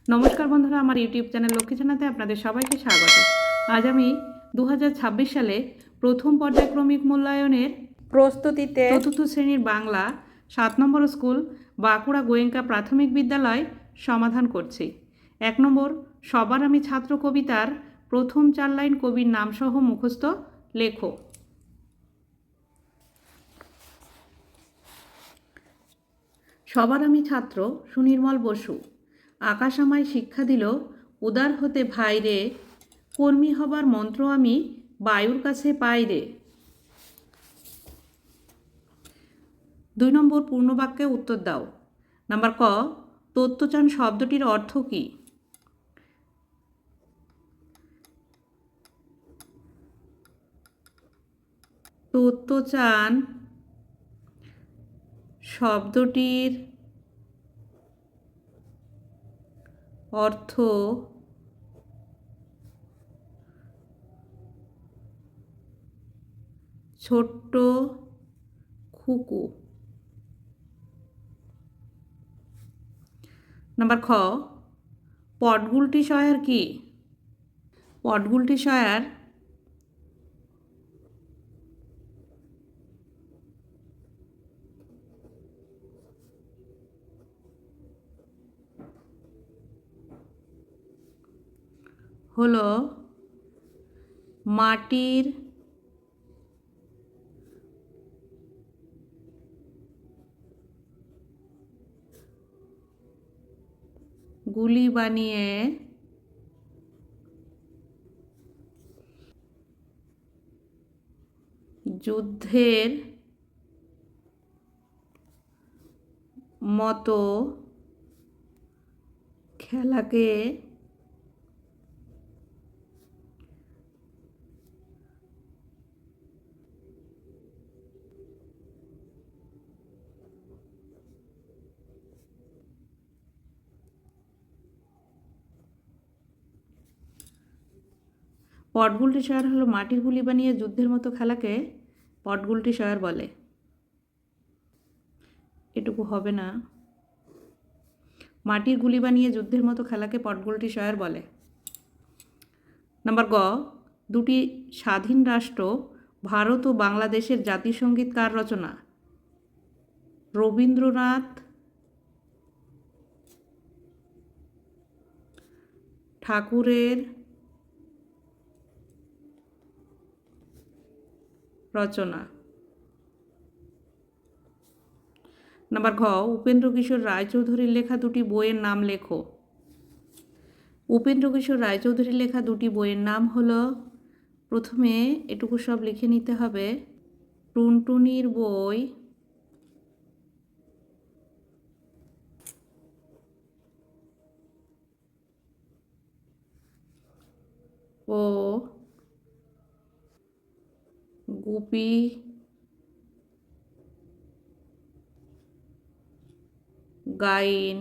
নমস্কার বন্ধুরা, আমার ইউটিউব চ্যানেল লক্ষ্মী ছানাতে আপনাদের সবাইকে স্বাগত। আজ আমি 2026 সালে প্রথম পর্যায়ক্রমিক মূল্যায়নের প্রস্তুতিতে চতুর্থ শ্রেণীর বাংলা 7 নম্বর স্কুল বাঁকুড়া গোয়েঙ্কা প্রাথমিক বিদ্যালয় সমাধান করছি। 1 নম্বর, সবার আমি ছাত্র কবিতার প্রথম 4 লাইন কবির নামসহ মুখস্থ লেখো। সবার আমি ছাত্র সুনির্মল বসু। আকাশ আমায় শিক্ষা দিল উদার হতে ভাই রে, কর্মী হবার মন্ত্র আমি বায়ুর কাছে পাই রে। 2 নম্বর, পূর্ণবাক্যে উত্তর দাও। নাম্বার ক, তত্ত্বচান শব্দটির অর্থ কী? তত্ত্বচান শব্দটির অর্থ ছোট্ট খুকু। নাম্বার খ, পটগুলটি শয়ার কি? পটগুলটি শয়ার হলো মাটির গুলি বানিয়ে যুদ্ধের মতো খেলাকে পটগুলটি শয়ার হলো মাটির গুলি বানিয়ে যুদ্ধের মতো খেলাকে পটগুলটি শয়ার বলে। এটুকু হবে না। মাটির গুলি বানিয়ে যুদ্ধের মতো খেলাকে পটগুলটি শয়ার বলে। নাম্বার গ, দুটি স্বাধীন রাষ্ট্র ভারত ও বাংলাদেশের জাতিসংগীত কার রচনা? রবীন্দ্রনাথ ঠাকুরের রচনা। নাম্বার ঘ, উপেন্দ্র কিশোর রায়চৌধুরীর লেখা দুটি বইয়ের নাম লেখো। উপেন্দ্র কিশোর রায়চৌধুরীর লেখা দুটি বইয়ের নাম হলো, প্রথমে এটুকু সব লিখে নিতে হবে, টুনটুনির বই ও গুপি গাইন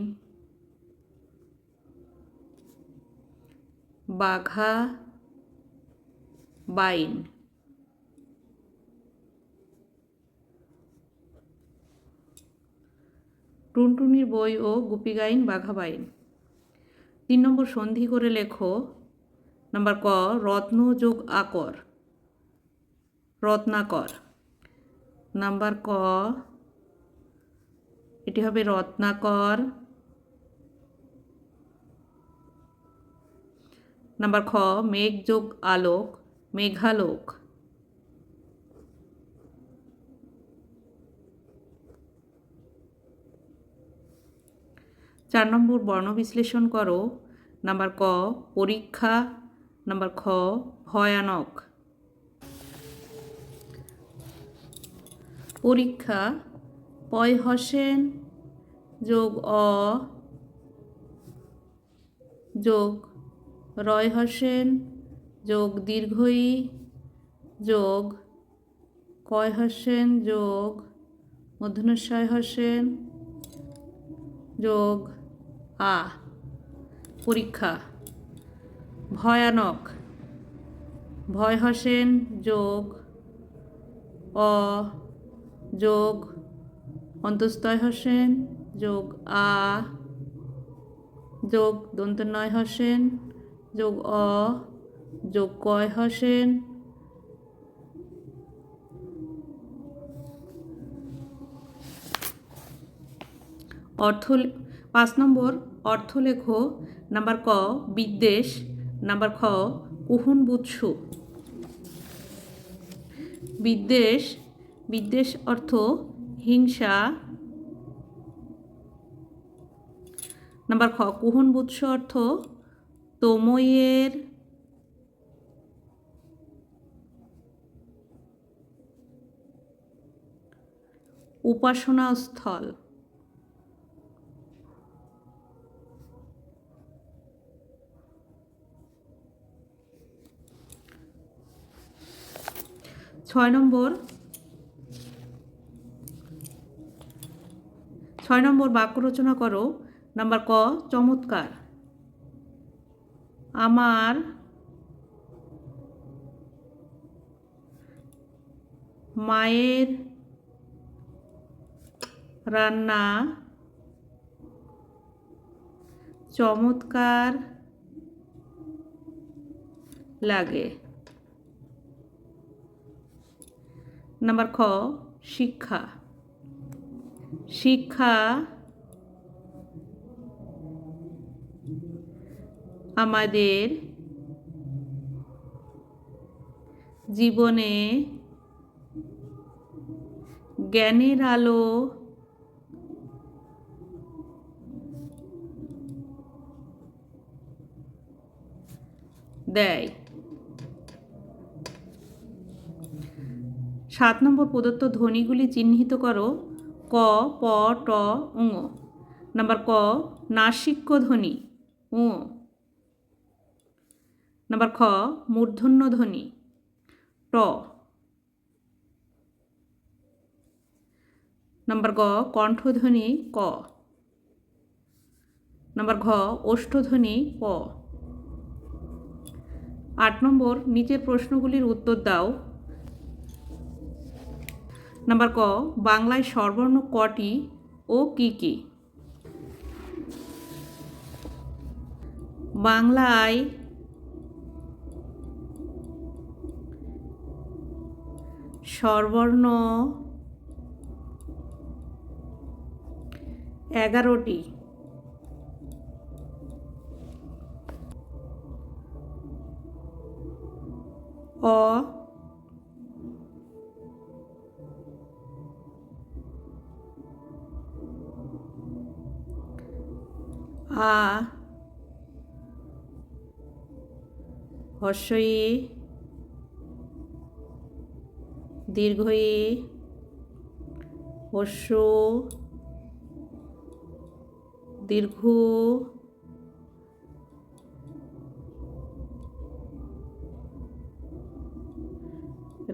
বাঘা বাইন। টুনটুনির বই ও গুপি গাইন বাঘা বাইন। 3 নম্বর, সন্ধি করে লেখো। নাম্বার ক, রত্ন যোগ আকর রত্নাকর। নাম্বার ক, এটি হবে রত্নাকর। নাম্বার খ, মেঘ যোগ আলোক মেঘালোক। 4 নম্বর, বর্ণ বিশ্লেষণ করো। নাম্বার ক, পরীক্ষা। নাম্বার খ, ভয়ানক। পরীক্ষা, পয় হসেন যোগ অ যোগ রয় হসেন যোগ দীর্ঘই যোগ কয় হসেন যোগ মধ্যনস্বয় হসেন যোগ আ। পরীক্ষা। ভয়ানক, ভয় হসেন যোগ অ যোগ অন্তস্তয় হসেন যোগ আ যোগ দন্ত নয় হসেন যোগ অ যোগ কয় হসেন অর্থ 5 নম্বর অর্থ লেখো। নাম্বার ক বিদ্বেষ, নাম্বার খ কুহুন বুৎসু। বিদ্বেষ, বিদ্বেষ অর্থ হিংসা। নাম্বার খ কুহুন বুৎসু অর্থ তোময়ের উপাসনা স্থল। ছয় নম্বর বাক্য রচনা করো। নাম্বার ক চমৎকার। আমার মায়ের রান্না চমৎকার লাগে। নাম্বার খ শিক্ষা। শিক্ষা আমাদের জীবনে জ্ঞানের আলো দেয়। 7 নম্বর প্রদত্ত ধ্বনিগুলি চিহ্নিত করো। ক প ট ঙ। নাম্বার ক নাসিক্য ধ্বনি ঙ। নাম্বার খ মূর্ধন্য ধ্বনি ট। নাম্বার গ কণ্ঠধ্বনি ক। নাম্বার ঘ ওষ্ঠধ্বনি প। 8 নম্বর নিচের প্রশ্নগুলির উত্তর দাও। নাম্বার ক বাংলায় স্বরবর্ণ কটি ও কি কি? বাংলায় স্বরবর্ণ 11টি। অ আ হর্ষ ই দীর্ঘ ই হর্ষ দীর্ঘ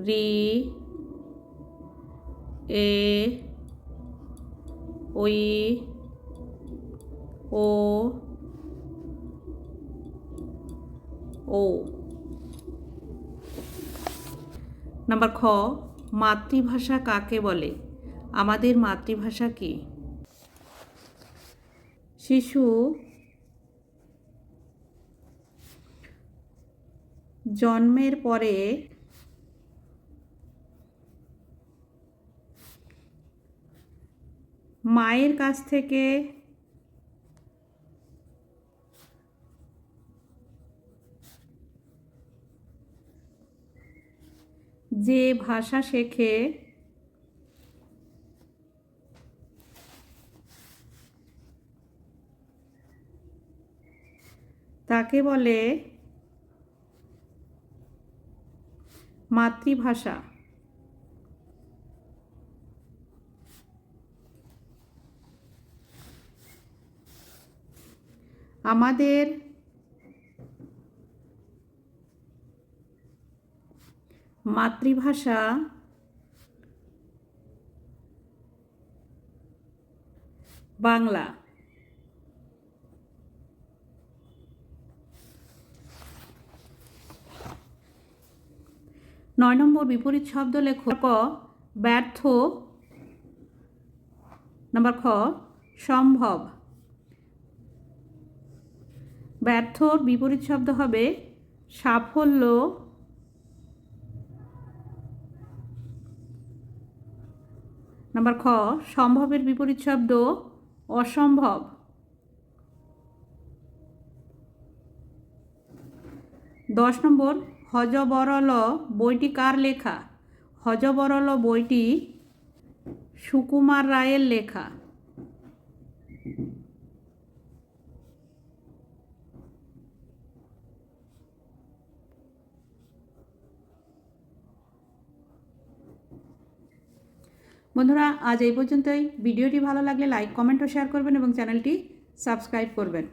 রি এ ওই ও ও। নাম্বার খ মাতৃভাষা কাকে বলে? আমাদের মাতৃভাষা কি? শিশু জন্মের পরে মায়ের কাছ থেকে যে ভাষা শেখে তাকে বলে মাতৃভাষা। আমাদের মাতৃভাষা বাংলা। 9 নম্বর বিপরীত শব্দ লেখো। ক ব্যর্থ। নাম্বার খ সম্ভব। ব্যর্থর বিপরীত শব্দ হবে সাফল্য। নাম্বার খ, সম্ভবের বিপরীত শব্দ অসম্ভব। 10 নম্বর, হযবরল বইটি কার লেখা? হযবরল বইটি সুকুমার রায়ের লেখা। বন্ধুরা, আজ এই পর্যন্তই। ভিডিওটি ভালো লাগলে লাইক, কমেন্ট ও শেয়ার করবেন এবং চ্যানেলটি সাবস্ক্রাইব করবেন।